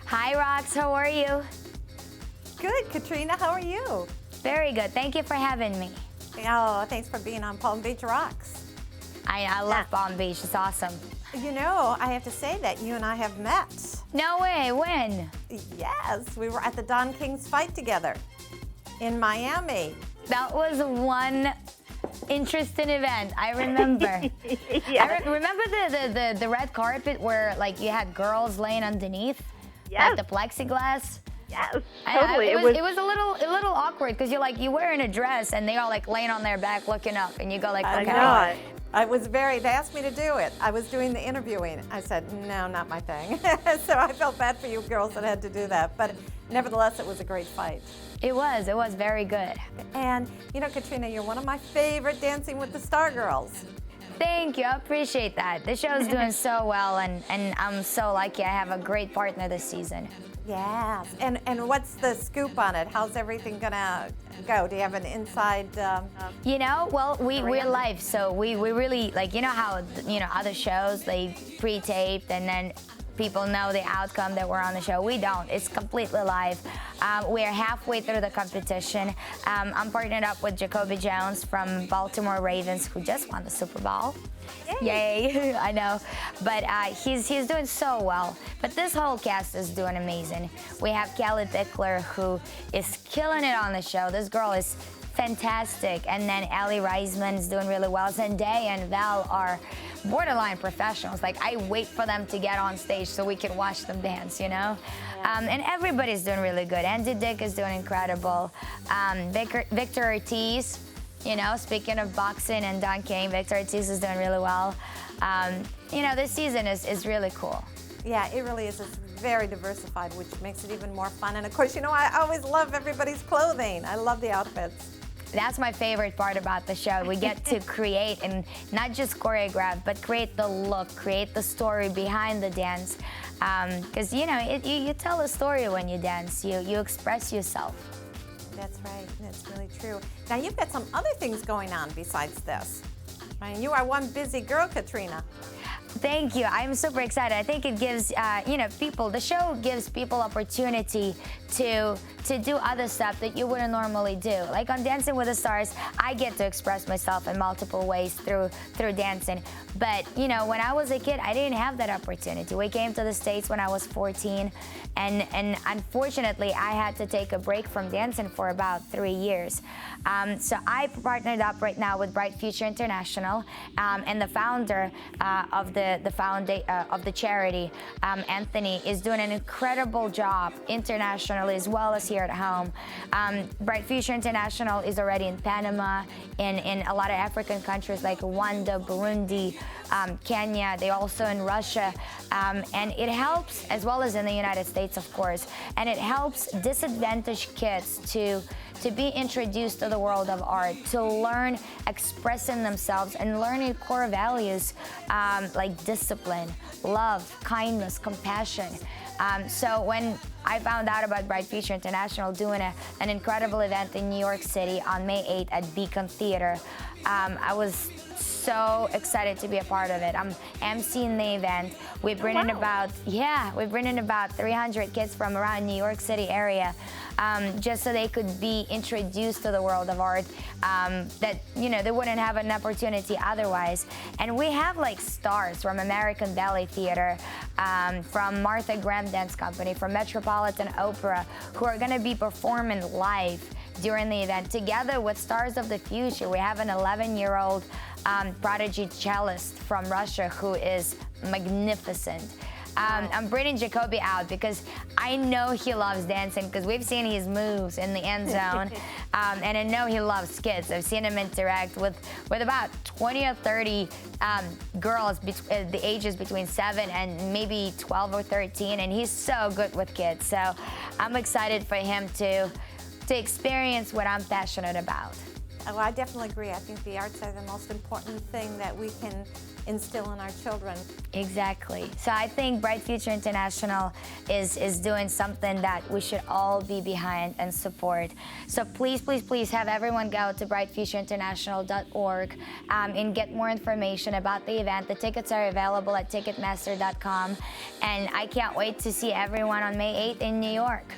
Hi, Rox. How are you? Good, Katrina. How are you? Very good. Thank you for having me. Oh, thanks for being on Palm Beach Rocks. I love Palm Beach. It's awesome. You know, I have to say that you and I have met. No way. When? Yes, we were at the Don King's fight together in Miami. That was one interesting event. I remember. Yes. Remember the red carpet where like you had girls laying underneath, Yes. like the plexiglass. Yes, totally. It was a little awkward because you're wearing a dress and they all like laying on their back looking up and you go like, okay. I know. I was they asked me to do it. I was doing the interviewing. I said, no, not my thing. So I felt bad for you girls that had to do that. But nevertheless, it was a great fight. It was very good. And you know, Katrina, you're one of my favorite Dancing with the Star girls. Thank you. I appreciate that. The show's doing so well, and I'm so lucky I have a great partner this season. Yes. And what's the scoop on it? How's everything gonna go? Do you have an inside? You know, well, we're Karina? live, so we really, like, you know how, other shows, they pre-taped and then people know the outcome that we're on the show. We don't. It's completely live. We're halfway through the competition. I'm partnered up with Jacoby Jones from Baltimore Ravens, who just won the Super Bowl. Yay. I know. But he's doing so well. But this whole cast is doing amazing. We have Kelly Pickler, who is killing it on the show. This girl is fantastic. And then Allie Reisman is doing really well. Zendaya and Val are borderline professionals. Like, I wait for them to get on stage so we can watch them dance, and everybody's doing really good. Andy Dick is doing incredible. Victor Ortiz, speaking of boxing and Don King, Victor Ortiz is doing really well. This season is really cool. Yeah, it really is. It's very diversified, which makes it even more fun. And of course, I always love everybody's clothing. I love the outfits. That's my favorite part about the show. We get to create and not just choreograph, but create the look, create the story behind the dance. Because, you tell a story when you dance. You express yourself. That's right. That's really true. Now, you've got some other things going on besides this. I mean, you are one busy girl, Katrina. Thank you. I'm super excited. I think it gives, the show gives people opportunity to do other stuff that you wouldn't normally do. Like on Dancing with the Stars, I get to express myself in multiple ways through dancing. But, when I was a kid, I didn't have that opportunity. We came to the States when I was 14, and unfortunately, I had to take a break from dancing for about 3 years. So I partnered up right now with Bright Future International, and the founder of the charity, Anthony, is doing an incredible job internationally as well as here at home. Bright Future International is already in Panama, in a lot of African countries like Rwanda, Burundi, Kenya. They're also in Russia, and it helps, as well as in the United States, of course, and it helps disadvantaged kids to be introduced to the world of art, to learn expressing themselves and learning core values like discipline, love, kindness, compassion. So when I found out about Bright Future International doing an incredible event in New York City on May 8th at Beacon Theater, I was so excited to be a part of it. I'm emceeing the event. We bring in about 300 kids from around New York City area, just so they could be introduced to the world of art that they wouldn't have an opportunity otherwise. And we have like stars from American Ballet Theater, from Martha Graham Dance Company, from Metropolitan Opera, who are going to be performing live during the event together with stars of the future. We have an 11-year-old prodigy cellist from Russia who is magnificent. I'm bringing Jacoby out because I know he loves dancing, because we've seen his moves in the end zone, and I know he loves kids. I've seen him interact with about 20 or 30 girls, the ages between 7 and maybe 12 or 13, and he's so good with kids. So I'm excited for him to experience what I'm passionate about. Oh, I definitely agree. I think the arts are the most important thing that we can instill in our children. Exactly. So I think Bright Future International is doing something that we should all be behind and support. So please, please, please have everyone go to brightfutureinternational.org and get more information about the event. The tickets are available at ticketmaster.com. And I can't wait to see everyone on May 8th in New York.